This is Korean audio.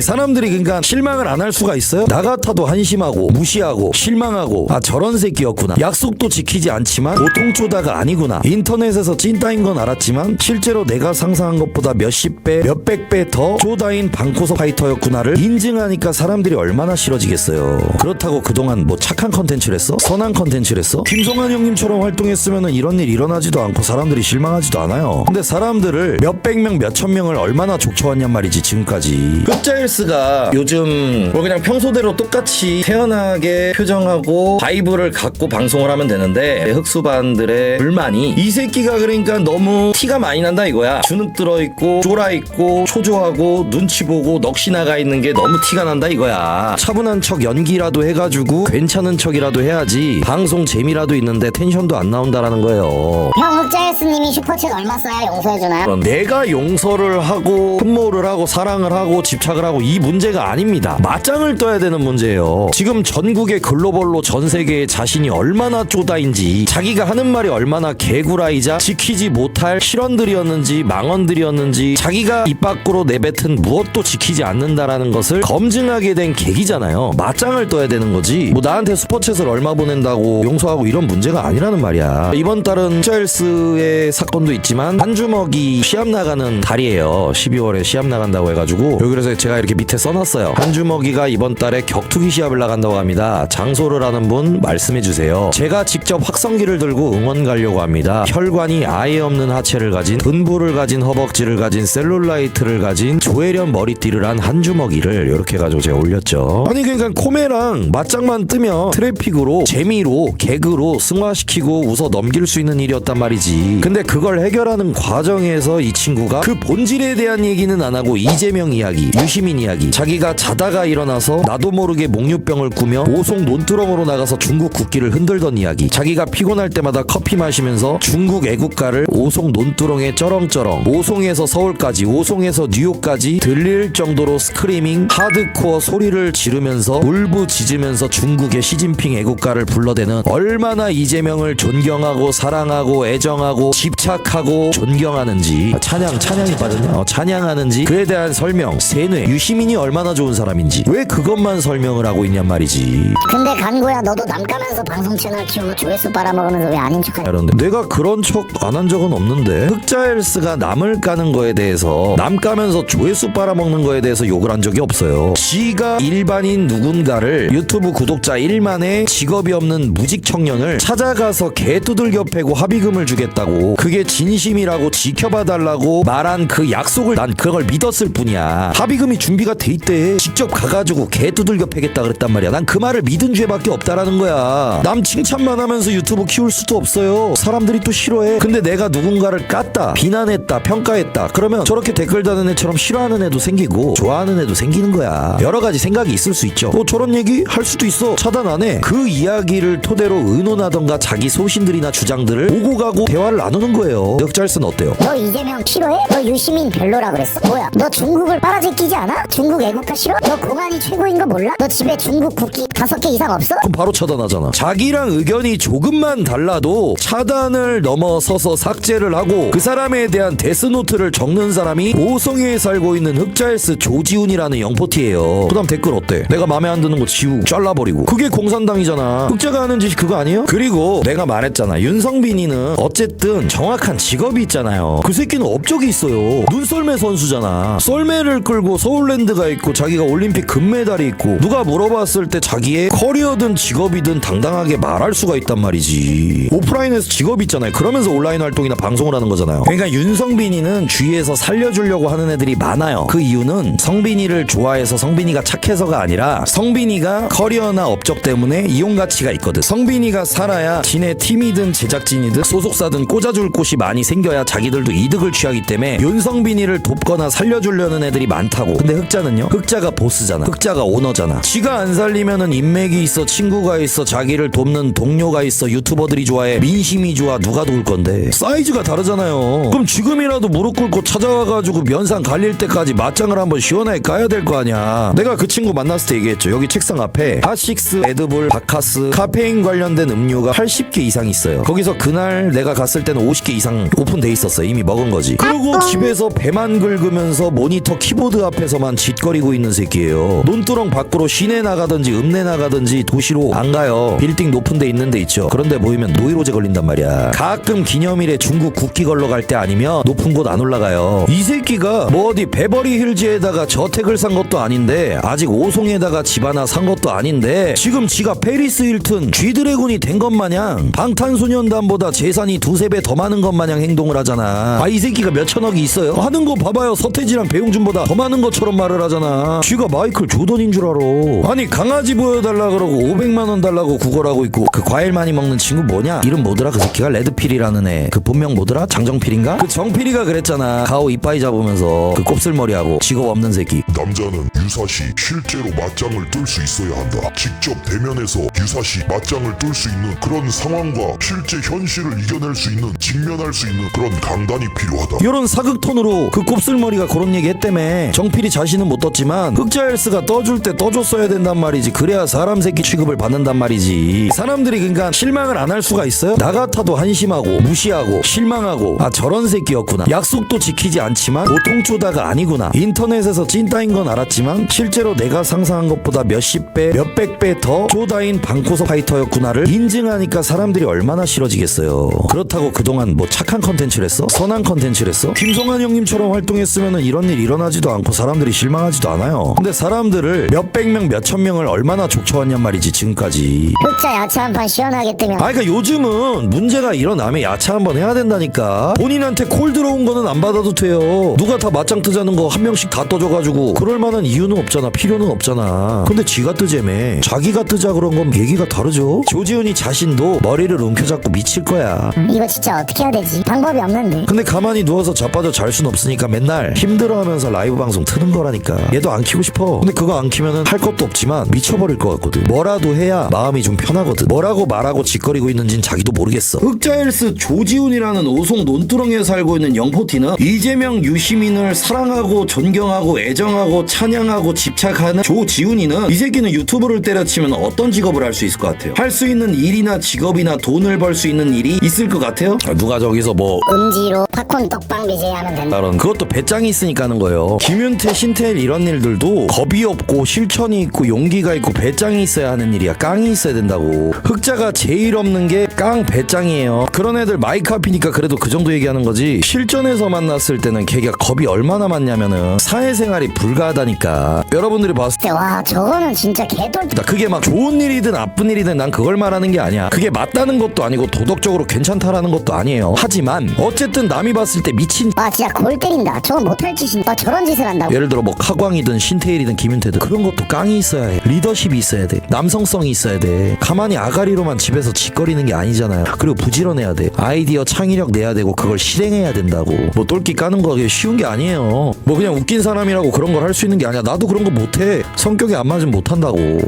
사람들이 그러니까 실망을 안 할 수가 있어요? 나 같아도 한심하고 무시하고 실망하고 저런 새끼였구나. 약속도 지키지 않지만 보통 쪼다가 아니구나. 인터넷에서 찐따인 건 알았지만 실제로 내가 상상한 것보다 몇십 배 몇백 배 더 쪼다인 방코석 파이터였구나를 인증하니까 사람들이 얼마나 싫어지겠어요. 그렇다고 그동안 뭐 착한 컨텐츠를 했어? 선한 컨텐츠를 했어? 김성환 형님처럼 활동했으면 이런 일 일어나지도 않고 사람들이 실망하지도 않아요. 근데 사람들을 몇백 명 몇천 명을 얼마나 족쳐왔냔 말이지 지금까지. 흑자일스가 요즘 뭐 그냥 평소대로 똑같이 태연하게 표정하고 바이브를 갖고 방송을 하면 되는데 흑수반들의 불만이 이 새끼가 그러니까 너무 티가 많이 난다 이거야. 주눅 들어있고 쫄아있고 초조하고 눈치 보고 넋이 나가 있는 게 너무 티가 난다 이거야. 차분한 척 연기라도 해가지고 괜찮은 척이라도 해야지 방송 재미라도 있는데 텐션도 안 나온다라는 거예요. 형 흑자일스님이 슈퍼챗 얼마 써야 용서해주나요? 내가 용서를 하고 흠모를 하고 사랑을 하고 집착을 하고 이 문제가 아닙니다. 맞짱을 떠야 되는 문제예요. 지금 전국의 글로벌로 전 세계에 자신이 얼마나 쪼다인지 자기가 하는 말이 얼마나 개구라이자 지키지 못할 실언들이었는지 망언들이었는지 자기가 입 밖으로 내뱉은 무엇도 지키지 않는다라는 것을 검증하게 된 계기잖아요. 맞짱을 떠야 되는 거지 뭐 나한테 슈퍼챗을 얼마 보낸다고 용서하고 이런 문제가 아니라는 말이야. 이번 달은 흑자일스의 사건도 있지만 한주먹이 시합 나가는 달이에요. 12월에 시합 나간다고 해가지고 여기 그래서 제가 이렇게 밑에 써놨어요. 한주먹이가 이번 달에 격투기 시합을 나간다고 합니다. 장소를 아는 분 말씀해주세요. 제가 직접 확성기를 들고 응원 가려고 합니다. 혈관이 아예 없는 하체를 가진 근부를 가진 허벅지를 가진 셀룰라이트를 가진 조혜련 머리띠를 한 한주먹이를 이렇게 해가지고 제가 올렸죠. 아니 그러니까 코메랑 맞짱만 뜨면 트래픽으로 재미로 개그로 승화시키고 웃어 넘길 수 있는 일이었단 말이지. 근데 그걸 해결하는 과정에서 이 친구가 그 본질에 대한 얘기는 안 하고 이재명 이야기, 유시민 이야기, 자기가 자다가 일어나서 나도 모르게 목류병을 꾸며 오송 논두렁으로 나가서 중국 국기를 흔들던 이야기, 자기가 피곤할 때마다 커피 마시면서 중국 애국가를 오송 논두렁에 쩌렁쩌렁, 오송에서 서울까지 오송에서 뉴욕까지 들릴 정도로 스크리밍 하드코어 소리를 지르면서 울부짖으면서 중국의 시진핑 애국가를 불러대는 얼마나 이재명을 존경하고 사랑하고 애정하고 집착하고 존경하는지 찬양이 빠졌냐? 찬양하는지 그에 대한 설명, 세뇌, 유시민이 얼마나 좋은 사람인지 왜 그것만 설명을 하고 있냔 말이지. 근데 간구야 너도 남 까면서 방송 채널 키우고 조회수 빨아먹으면서 왜 아닌 척하냐? 그런데 내가 그런 척 안 한 적은 없는데 흑자일스가 남을 까는 거에 대해서 남 까면서 조회수 빨아먹는 거에 대해서 욕을 한 적이 없어요. 지가 일반인 누군가를 유튜브 구독자 1만의 직업이 없는 무직 청년을 찾아가서 개 두들겨 패고 합의금을 주겠다고 그게 진심이라고 지켜봐달라고 말한 그 약속을 난 그걸 믿었을 뿐이야. 합의금이 준비가 돼 있대. 직접 가가지고 개 두들겨 패겠다 그랬단 말이야. 난 그 말을 믿은 죄밖에 없다라는 거야. 남 칭찬만 하면서 유튜브 키울 수도 없어요. 사람들이 또 싫어해. 근데 내가 누군가를 깠다 비난했다 평가했다 그러면 저렇게 댓글 다는 애처럼 싫어하는 애도 생기고 좋아하는 애도 생기는 거야. 여러 가지 생각이 있을 수 있죠. 저런 얘기 할 수도 있어. 차단 안 해. 그 이야기를 토대로 의논하던가 자기 소신들이나 주장들을 오고 가고 대화를 나누는 거예요. 흑자일스는 어때요? 너 이재명 싫어해? 너 유시민 별로라 그랬어? 뭐야? 너 중국을 빨아제끼지 않아? 중국 애국가 싫어? 너 공안이 최고인 거 몰라? 너 집에 중국 국기 5개 이상 없어? 그럼 바로 차단하잖아. 자기랑 의견이 조금만 달라도 차단을 넘어서서 삭제를 하고 그 사람에 대한 데스노트를 적는 사람이 오송에 살고 있는 흑자일스 조지훈이라는 영포티예요. 그 다음 댓글 어때? 내가 맘에 안 드는 거 지우고 잘라버리고 그게 공산당이잖아. 흑자가 하는 짓이 그거 아니에요? 그리고 내가 말했잖아. 윤성빈이는 어쨌든 정확한 직업이 있잖아요. 그 새끼는 업적이 있어요. 눈썰매 선수잖아. 썰매를 끌고 서울랜드가 있고 자기가 올림픽 금메달이 있고 누가 물어봤을 때 자기의 커리어든 직업이든 당당하게 말할 수가 있단 말이지. 오프라인에서 직업이 있잖아요. 그러면서 온라인 활동이나 방송을 하는 거잖아요. 그러니까 윤성빈이는 주위에서 살려주려고 하는 애들이 많아요. 그 이유는 성빈이를 좋아해서 성빈이가 착해서가 아니라 성빈이가 커리어나 업적 때문에 이용 가치가 있거든. 성빈이가 살아야 지네 팀이든 제작진이든 소속사든 꽂아줄 곳이 많이 생겨야 자기들도 이득을 취하기 때문에 윤성빈이를 돕거나 살려주려는 애들이 많다고. 근데 흑자는요? 흑자가 보스잖아. 흑자가 오너잖아. 지가 안 살리면은 인맥이 있어, 친구가 있어, 자기를 돕는 동료가 있어, 유튜버들이 좋아해, 민심이 좋아. 누가 도울 건데? 사이즈가 다르잖아요. 그럼 지금이라도 무릎 꿇고 찾아와가지고 면상 갈릴 때까지 맞짱을 한번 시원하게 까야 될 거 아니야. 내가 그 친구 만났을 때 얘기했죠. 여기 책상 앞에 핫식스, 에드블, 바카스, 카페인 관련된 음료가 80개 이상 있어요. 거기서 그날 내가 갔을 때는 50개 이상 오픈돼 있었어. 이미 먹은 거지. 그리고 집에서 배만 긁으면서 모니터 키보드 앞에서만 동안 짓거리고 있는 새끼예요. 논두렁 밖으로 시내 나가든지 읍내 나가든지 도시로 안 가요. 빌딩 높은 데 있는 데 있죠. 그런데 모이면 노이로제 걸린단 말이야. 가끔 기념일에 중국 국기 걸러 갈 때 아니면 높은 곳 안 올라가요. 이 새끼가 뭐 어디 베버리 힐즈에다가 저택을 산 것도 아닌데, 아직 오송에다가 집 하나 산 것도 아닌데, 지금 지가 페리스 힐튼 G드래곤이 된 것 마냥 방탄소년단보다 재산이 두세 배 더 많은 것 마냥 행동을 하잖아. 이 새끼가 몇 천억이 있어요? 하는 거 봐봐요. 서태지랑 배용준보다 더 많은 것처럼 말을 하잖아. 쥐가 마이클 조던인 줄 알아. 아니 강아지 보여달라 그러고 500만원 달라고 구걸하고 있고, 그 과일 많이 먹는 친구 뭐냐? 이름 뭐더라? 그 새끼가 레드필이라는 애. 그 본명 뭐더라? 장정필인가? 그 정필이가 그랬잖아. 가오 이빠이 잡으면서 그 곱슬머리하고 직업 없는 새끼. 남자는 유사시 실제로 맞짱을 뜰 수 있어야 한다. 직접 대면해서 유사시 맞짱을 뜰 수 있는 그런 상황과 실제 현실을 이겨낼 수 있는, 직면할 수 있는 그런 강단이 필요하다. 이런 사극톤으로 그 곱슬머리가 그런 얘기 했다며. 정필이 자신은 못 떴지만 흑자엘스가 떠줄 때 떠줬어야 된단 말이지. 그래야 사람 새끼 취급을 받는단 말이지. 사람들이 그러니까 실망을 안 할 수가 있어요? 나 같아도 한심하고 무시하고 실망하고, 저런 새끼였구나. 약속도 지키지 않지만 보통 쪼다가 아니구나. 인터넷에서 찐따인 건 알았지만 실제로 내가 상상한 것보다 몇십 배 몇백 배 더 쪼다인 방코석 파이터였구나를 인증하니까 사람들이 얼마나 싫어지겠어요. 그렇다고 그동안 뭐 착한 컨텐츠를 했어? 선한 컨텐츠를 했어? 김성환 형님처럼 활동했으면 이런 일 일어나지도 않고 사람들이 실망하지도 않아요. 근데 사람들을 몇백 명 몇천 명을 얼마나 족쳐왔냔 말이지 지금까지. 흑자 야채 한 판 시원하게 뜨면 그러니까 요즘은 문제가 일어나면 야채 한번 해야 된다니까. 본인한테 콜 들어온 거는 안 받아도 돼요. 누가 다 맞짱 뜨자는 거 한 명씩 다 떠줘가지고 그럴 만한 이유는 없잖아. 필요는 없잖아. 근데 지가 뜨자며. 자기가 뜨자 그런 건 얘기가 다르죠. 조지훈이 자신도 머리를 움켜잡고 미칠 거야. 이거 진짜 어떻게 해야 되지? 방법이 없는데. 근데 가만히 누워서 자빠져 잘 순 없으니까 맨날 힘들어하면서 라이브 방송 트는 거라니까. 얘도 안 키고 싶어. 근데 그거 안 키면은 할 것도 없지만 미쳐버릴 것 같거든. 뭐라도 해야 마음이 좀 편하거든. 뭐라고 말하고 짓거리고 있는진 자기도 모르겠어. 흑자엘스 조지훈이라는 오송 논두렁에 살고 있는 영포티는 이재명 유시민을 사랑하고 존경하고 애정하고 찬양하고 집착하는 조지훈이는, 이 새끼는 유튜브를 때려치면 어떤 직업을 할 수 있을 것 같아요? 할 수 있는 일이나 직업이나 돈을 벌 수 있는 일이 있을 것 같아요? 누가 저기서 뭐 음지로 팝콘 떡방 BJ 하면 된다. 다른 그것도 배짱이 있으니까 하는 거예요. 김윤태, 신태일 이런 일들도 겁이 없고 실천이 있고 용기가 있고 배짱이 있어야 하는 일이야. 깡이 있어야 된다고. 흑자가 제일 없는 게 깡 배짱이에요. 그런 애들 마이크 앞이니까 그래도 그 정도 얘기하는 거지. 실전에서 만났을 때는 걔가 겁이 얼마나 많냐면은 사회생활이 불가하다니까. 여러분들이 봤을 때 와 저거는 진짜 개돌. 그게 막 좋은 일이든 나쁜 일이든 난 그걸 말하는 게 아니야. 그게 맞다는 것도 아니고 도덕적으로 괜찮다라는 것도 아니에요. 하지만 어쨌든 남이 봤을 때 미친, 와 진짜 골 때린다. 저건 못할 짓인데 저런 짓을 한다고. 예를 들어 뭐 카광이든 신태일이든 김윤태든 그런 것도 깡이 있어야 해. 리더십이 있어야 돼. 남성성이 있어야 돼. 가만히 아가리로만 집에서 짓거리는 게 아니잖아요. 그리고 부지런해야 돼. 아이디어 창의력 내야 되고 그걸 실행해야 된다고. 뭐 똘끼 까는 거 쉬운 게 아니에요. 뭐 그냥 웃긴 사람이라고 그런 걸 할 수 있는 게 아니야. 나도 그런 거 못해. 성격이 안 맞으면 못한다고.